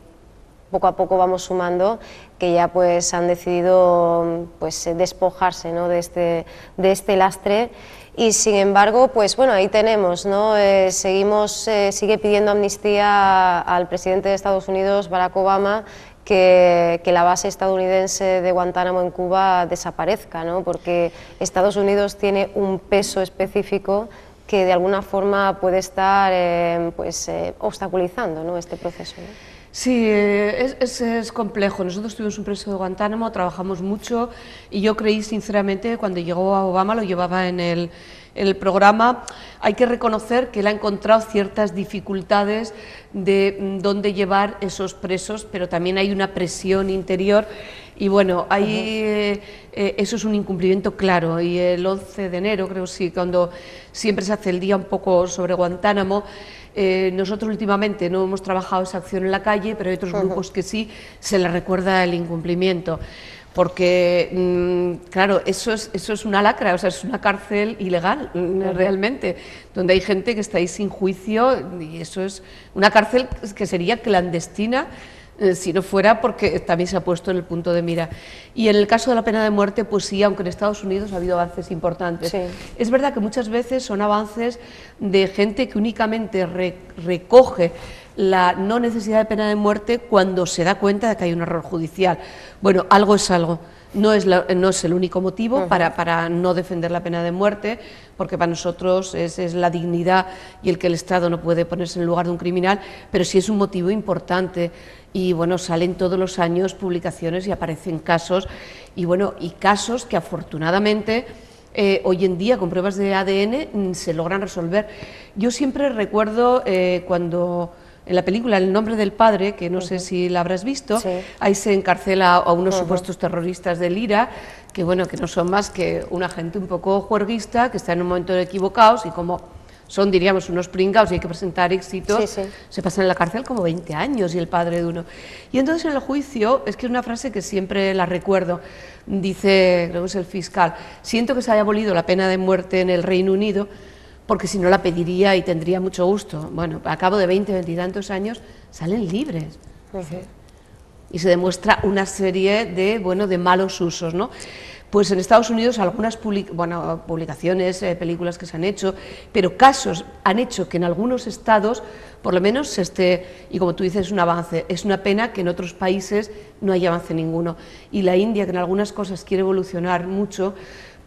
Speaker 1: poco a poco vamos sumando que ya pues han decidido pues despojarse, ¿no?, de este lastre. Y sin embargo, pues bueno, ahí tenemos, ¿no? Sigue pidiendo amnistía al presidente de Estados Unidos, Barack Obama, que la base estadounidense de Guantánamo en Cuba desaparezca, ¿no? Porque Estados Unidos tiene un peso específico que de alguna forma puede estar obstaculizando, ¿no?, este proceso, ¿no?
Speaker 2: Sí, es complejo. Nosotros tuvimos un preso de Guantánamo, trabajamos mucho, y yo creí sinceramente, cuando llegó a Obama, lo llevaba en el programa, hay que reconocer que él ha encontrado ciertas dificultades de dónde llevar esos presos, pero también hay una presión interior, y bueno, eso es un incumplimiento claro. Y el 11 de enero, creo, sí, cuando siempre se hace el día un poco sobre Guantánamo, nosotros últimamente no hemos trabajado esa acción en la calle, pero hay otros grupos que sí, se les recuerda el incumplimiento. porque, claro, eso es una lacra, o sea, es una cárcel ilegal, realmente, donde hay gente que está ahí sin juicio, y eso es una cárcel que sería clandestina, si no fuera porque también se ha puesto en el punto de mira. Y en el caso de la pena de muerte, pues sí, aunque en Estados Unidos ha habido avances importantes. Sí. Es verdad que muchas veces son avances de gente que únicamente recoge la no necesidad de pena de muerte cuando se da cuenta de que hay un error judicial. Bueno, algo es algo. No es el único motivo para no defender la pena de muerte, porque para nosotros es la dignidad y el que el Estado no puede ponerse en el lugar de un criminal, pero sí es un motivo importante. Y bueno, salen todos los años publicaciones y aparecen casos, y bueno, y casos que afortunadamente hoy en día con pruebas de ADN se logran resolver. Yo siempre recuerdo cuando en la película El nombre del padre, que no sé si la habrás visto, sí. Ahí se encarcela a unos supuestos terroristas del IRA, que bueno, que no son más que una gente un poco juerguista, que está en un momento equivocados y como son, diríamos, unos pringados y hay que presentar éxitos, se pasan en la cárcel como 20 años y el padre de uno. Y entonces en el juicio, es que es una frase que siempre la recuerdo, dice, creo que es el fiscal, siento que se haya abolido la pena de muerte en el Reino Unido, porque si no la pediría y tendría mucho gusto. Bueno, a cabo de 20 y tantos años salen libres. Y se demuestra una serie de malos usos, ¿no? Pues en Estados Unidos algunas publicaciones, películas que se han hecho, pero casos han hecho que en algunos estados, por lo menos, y como tú dices, es un avance. Es una pena que en otros países no haya avance ninguno. Y la India, que en algunas cosas quiere evolucionar mucho,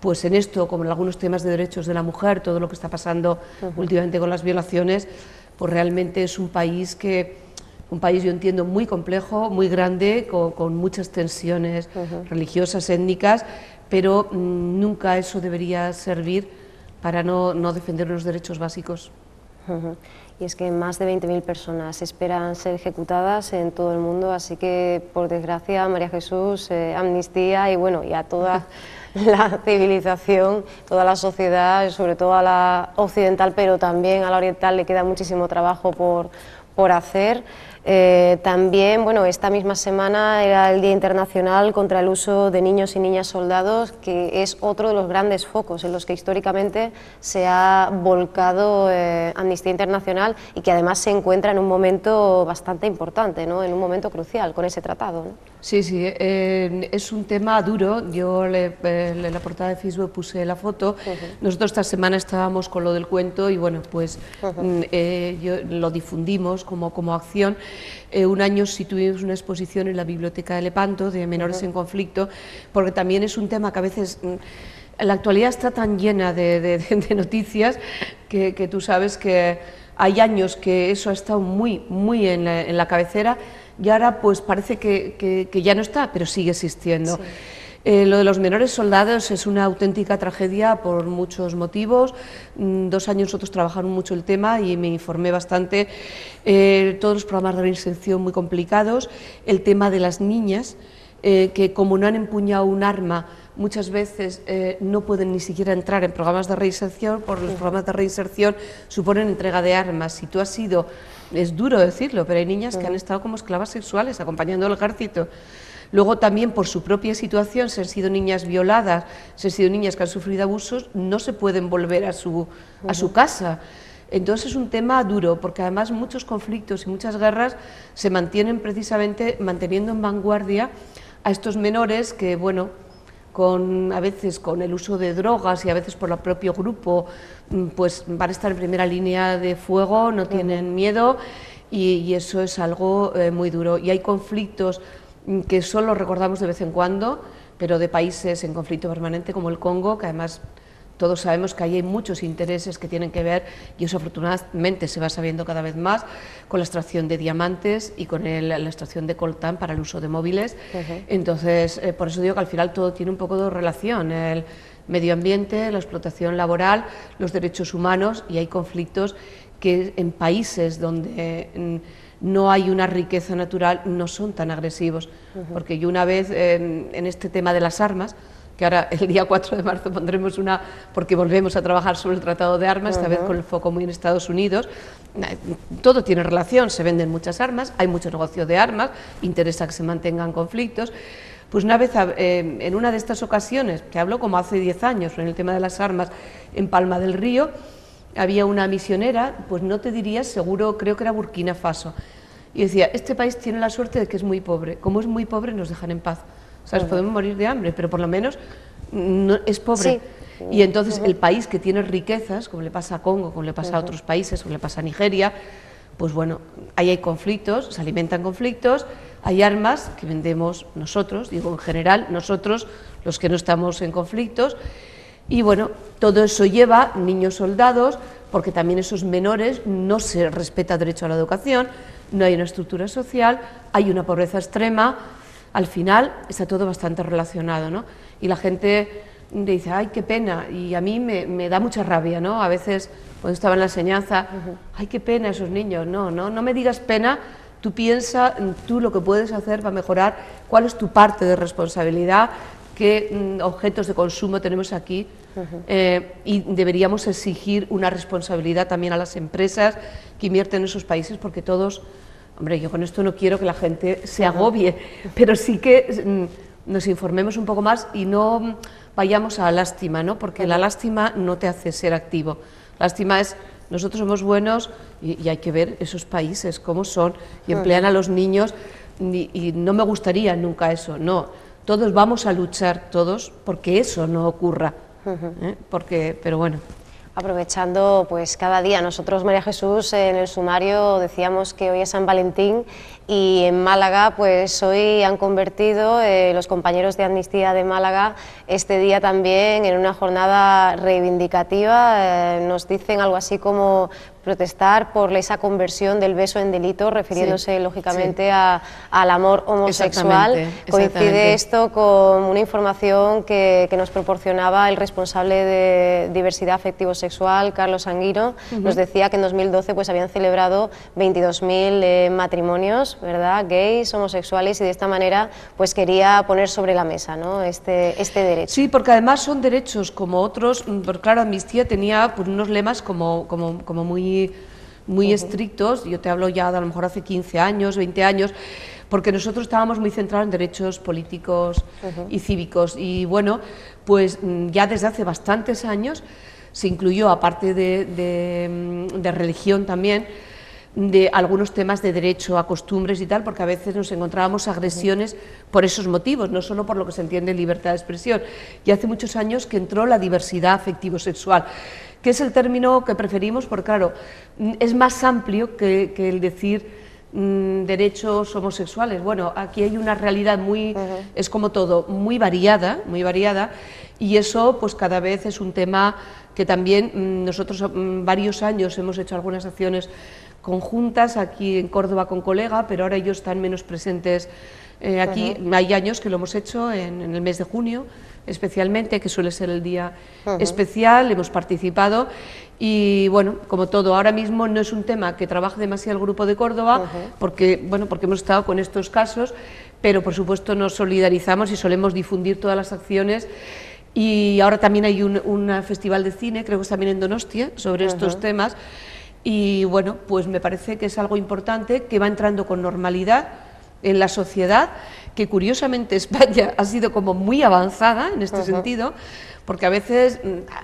Speaker 2: pues en esto, como en algunos temas de derechos de la mujer, todo lo que está pasando últimamente con las violaciones, pues realmente es un país yo entiendo, muy complejo, muy grande, con muchas tensiones religiosas, étnicas, pero nunca eso debería servir para no defender unos derechos básicos.
Speaker 1: Y es que más de 20.000 personas esperan ser ejecutadas en todo el mundo, así que, por desgracia, María Jesús, Amnistía y bueno, y a toda la civilización, toda la sociedad, sobre todo a la occidental, pero también a la oriental, le queda muchísimo trabajo por hacer. También, bueno, esta misma semana era el Día Internacional contra el uso de niños y niñas soldados, que es otro de los grandes focos en los que históricamente se ha volcado Amnistía Internacional y que además se encuentra en un momento bastante importante, ¿no? En un momento crucial con ese tratado, ¿no?
Speaker 2: Sí, sí, es un tema duro. Yo en la portada de Facebook puse la foto. Nosotros esta semana estábamos con lo del cuento y bueno, pues lo difundimos como acción. Un año sí tuvimos una exposición en la Biblioteca de Lepanto de menores en conflicto, porque también es un tema que a veces la actualidad está tan llena de noticias que tú sabes que hay años que eso ha estado muy en la cabecera y ahora pues parece que ya no está, pero sigue existiendo. Sí. Lo de los menores soldados es una auténtica tragedia por muchos motivos. 2 años nosotros trabajamos mucho el tema y me informé bastante. Todos los programas de reinserción muy complicados. El tema de las niñas, que como no han empuñado un arma, muchas veces no pueden ni siquiera entrar en programas de reinserción, porque los programas de reinserción suponen entrega de armas. Si tú has sido, es duro decirlo, pero hay niñas que han estado como esclavas sexuales acompañando al ejército. Luego también por su propia situación, si han sido niñas violadas, si han sido niñas que han sufrido abusos, no se pueden volver a su casa. Entonces es un tema duro, porque además muchos conflictos y muchas guerras se mantienen precisamente manteniendo en vanguardia a estos menores que, bueno, a veces con el uso de drogas y a veces por el propio grupo, pues van a estar en primera línea de fuego, no tienen miedo y eso es algo muy duro. Y hay conflictos que solo recordamos de vez en cuando, pero de países en conflicto permanente como el Congo, que además todos sabemos que ahí hay muchos intereses que tienen que ver, y eso afortunadamente se va sabiendo cada vez más, con la extracción de diamantes y con la extracción de coltán para el uso de móviles. Entonces, por eso digo que al final todo tiene un poco de relación, el medio ambiente, la explotación laboral, los derechos humanos, y hay conflictos que en países donde no hay una riqueza natural no son tan agresivos, porque yo una vez en este tema de las armas, que ahora el día 4 de marzo pondremos una, porque volvemos a trabajar sobre el Tratado de Armas, esta vez con el foco muy en Estados Unidos. Todo tiene relación, se venden muchas armas, hay mucho negocio de armas, interesa que se mantengan conflictos. Pues una vez, en una de estas ocasiones, que hablo como hace 10 años, en el tema de las armas, en Palma del Río, había una misionera, pues no te dirías, seguro, creo que era Burkina Faso, y decía, este país tiene la suerte de que es muy pobre, como es muy pobre nos dejan en paz, o sea, nos podemos morir de hambre, pero por lo menos no, es pobre. Sí. Y entonces el país que tiene riquezas, como le pasa a Congo, como le pasa a otros países, como le pasa a Nigeria, pues bueno, ahí hay conflictos, se alimentan conflictos, hay armas que vendemos nosotros, digo en general, nosotros, los que no estamos en conflictos, y bueno, todo eso lleva niños soldados, porque también esos menores no se respeta derecho a la educación, no hay una estructura social, hay una pobreza extrema, al final está todo bastante relacionado, ¿no? Y la gente dice, ay, qué pena, y a mí me da mucha rabia, ¿no? A veces, cuando estaba en la enseñanza, ay, qué pena esos niños, no me digas pena, tú piensa, tú lo que puedes hacer para mejorar, cuál es tu parte de responsabilidad, qué objetos de consumo tenemos aquí, y deberíamos exigir una responsabilidad también a las empresas que invierten en esos países, porque todos, hombre, yo con esto no quiero que la gente se agobie, pero sí que nos informemos un poco más y no vayamos a la lástima, ¿no? Porque la lástima no te hace ser activo. Lástima es, nosotros somos buenos y hay que ver esos países cómo son y emplean a los niños y no me gustaría nunca eso, no. Todos vamos a luchar, todos, porque eso no ocurra, pero bueno.
Speaker 1: Aprovechando pues cada día, nosotros María Jesús en el sumario decíamos que hoy es San Valentín y en Málaga pues hoy han convertido los compañeros de Amnistía de Málaga este día también en una jornada reivindicativa, nos dicen algo así como protestar por esa conversión del beso en delito, refiriéndose lógicamente al amor homosexual. Coincide esto con una información que nos proporcionaba el responsable de diversidad afectivo-sexual, Carlos Anguino, nos decía que en 2012 pues habían celebrado 22.000 matrimonios, ¿verdad?, gays, homosexuales, y de esta manera pues quería poner sobre la mesa, ¿no?, este derecho.
Speaker 2: Sí, porque además son derechos como otros, porque claro, Amnistía tenía pues, unos lemas como muy estrictos, yo te hablo ya de a lo mejor hace 15 años, 20 años, porque nosotros estábamos muy centrados en derechos políticos y cívicos, y bueno, pues ya desde hace bastantes años se incluyó, aparte de religión también, de algunos temas de derecho a costumbres y tal, porque a veces nos encontrábamos agresiones por esos motivos, no solo por lo que se entiende libertad de expresión. Y hace muchos años que entró la diversidad afectivo-sexual, que es el término que preferimos, porque claro, es más amplio que el decir derechos homosexuales. Bueno, aquí hay una realidad muy, es como todo, muy variada, y eso pues cada vez es un tema que también nosotros varios años hemos hecho algunas acciones conjuntas aquí en Córdoba con colega, pero ahora ellos están menos presentes aquí. Hay años que lo hemos hecho en el mes de junio, especialmente, que suele ser el día especial, hemos participado y bueno, como todo, ahora mismo no es un tema que trabaje demasiado el Grupo de Córdoba, porque hemos estado con estos casos, pero por supuesto nos solidarizamos y solemos difundir todas las acciones. Y ahora también hay un festival de cine, creo que es también en Donostia, sobre estos temas. Y bueno, pues me parece que es algo importante, que va entrando con normalidad en la sociedad, que curiosamente España ha sido como muy avanzada en este sentido, porque a veces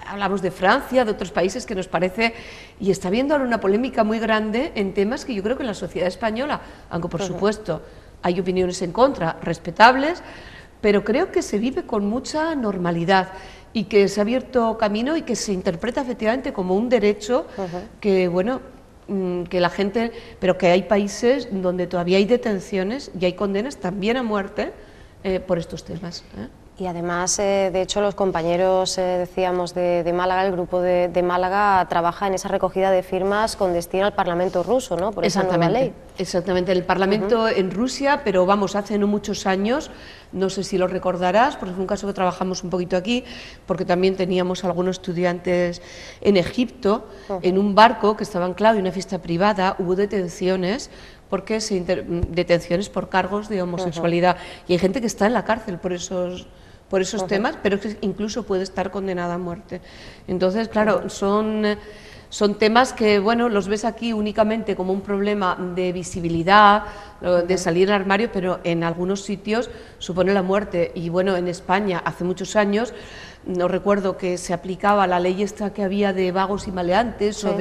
Speaker 2: hablamos de Francia, de otros países que nos parece, y está habiendo ahora una polémica muy grande en temas que yo creo que en la sociedad española, aunque por supuesto hay opiniones en contra, respetables, pero creo que se vive con mucha normalidad y que se ha abierto camino y que se interpreta efectivamente como un derecho que, bueno, que la gente, pero que hay países donde todavía hay detenciones y hay condenas también a muerte por estos temas.
Speaker 1: Y además, de hecho, los compañeros, decíamos, de Málaga, el grupo de Málaga trabaja en esa recogida de firmas con destino al Parlamento ruso, ¿no?, por esa nueva ley.
Speaker 2: Exactamente, el Parlamento en Rusia, pero vamos, hace no muchos años, no sé si lo recordarás, porque fue un caso que trabajamos un poquito aquí, porque también teníamos algunos estudiantes en Egipto, en un barco que estaba anclado en una fiesta privada, hubo detenciones, porque detenciones por cargos de homosexualidad, y hay gente que está en la cárcel por esos temas, pero que incluso puede estar condenada a muerte. Entonces, claro, son son temas que, bueno, los ves aquí únicamente como un problema de visibilidad, de salir al armario, pero en algunos sitios supone la muerte. Y bueno, en España hace muchos años, no recuerdo que se aplicaba la ley esta que había de vagos y maleantes, sí, o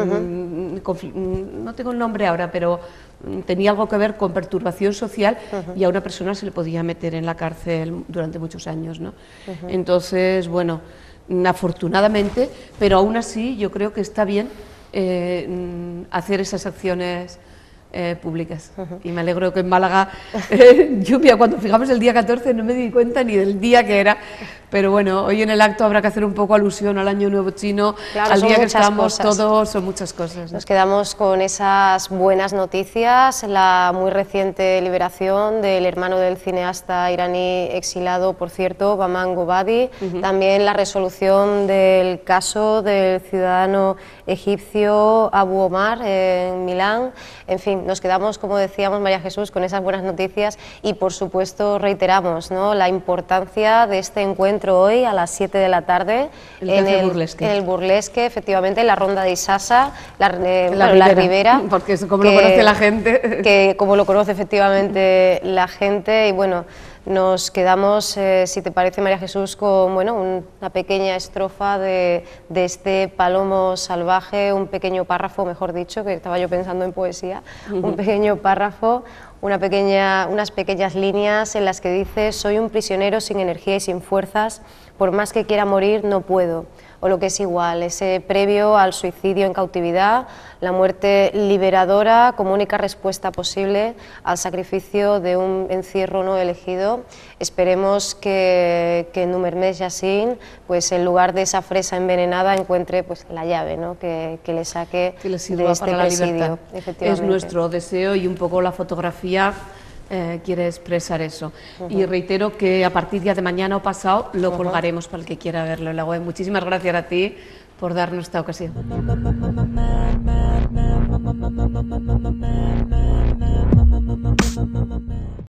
Speaker 2: no tengo el nombre ahora, pero tenía algo que ver con perturbación social, y a una persona se le podía meter en la cárcel durante muchos años, ¿no? Entonces, bueno, afortunadamente, pero aún así yo creo que está bien hacer esas acciones públicas. Y me alegro que en Málaga lluvia, cuando fijamos el día 14 no me di cuenta ni del día que era, pero bueno, hoy en el acto habrá que hacer un poco alusión al Año Nuevo Chino, claro, al día que estamos todos, son muchas cosas, ¿no?
Speaker 1: Nos quedamos con esas buenas noticias, la muy reciente liberación del hermano del cineasta iraní exilado, por cierto, Bahman Gobadi, también la resolución del caso del ciudadano egipcio Abu Omar en Milán. En fin, nos quedamos, como decíamos, María Jesús, con esas buenas noticias y, por supuesto, reiteramos, ¿no?, la importancia de este encuentro hoy a las 7 de la tarde en el Burlesque, efectivamente, en la Ronda de Isasa, la Ribera,
Speaker 2: porque es como lo conoce la gente.
Speaker 1: Que como lo conoce efectivamente la gente, y bueno, nos quedamos, si te parece, María Jesús, con bueno, una pequeña estrofa de este Palomo salvaje, un pequeño párrafo, mejor dicho, que estaba yo pensando en poesía, un pequeño párrafo, unas pequeñas líneas en las que dice: soy un prisionero sin energía y sin fuerzas, por más que quiera morir no puedo. O lo que es igual, ese previo al suicidio en cautividad, la muerte liberadora como única respuesta posible al sacrificio de un encierro no elegido. Esperemos que Numermed Yassin, pues en lugar de esa fresa envenenada, encuentre pues la llave, ¿no?, que le saque de este presidio.
Speaker 2: Es nuestro deseo, y un poco la fotografía quiere expresar eso. Y reitero que a partir ya de mañana o pasado lo colgaremos para el que quiera verlo en la web. Muchísimas gracias a ti por darnos esta ocasión.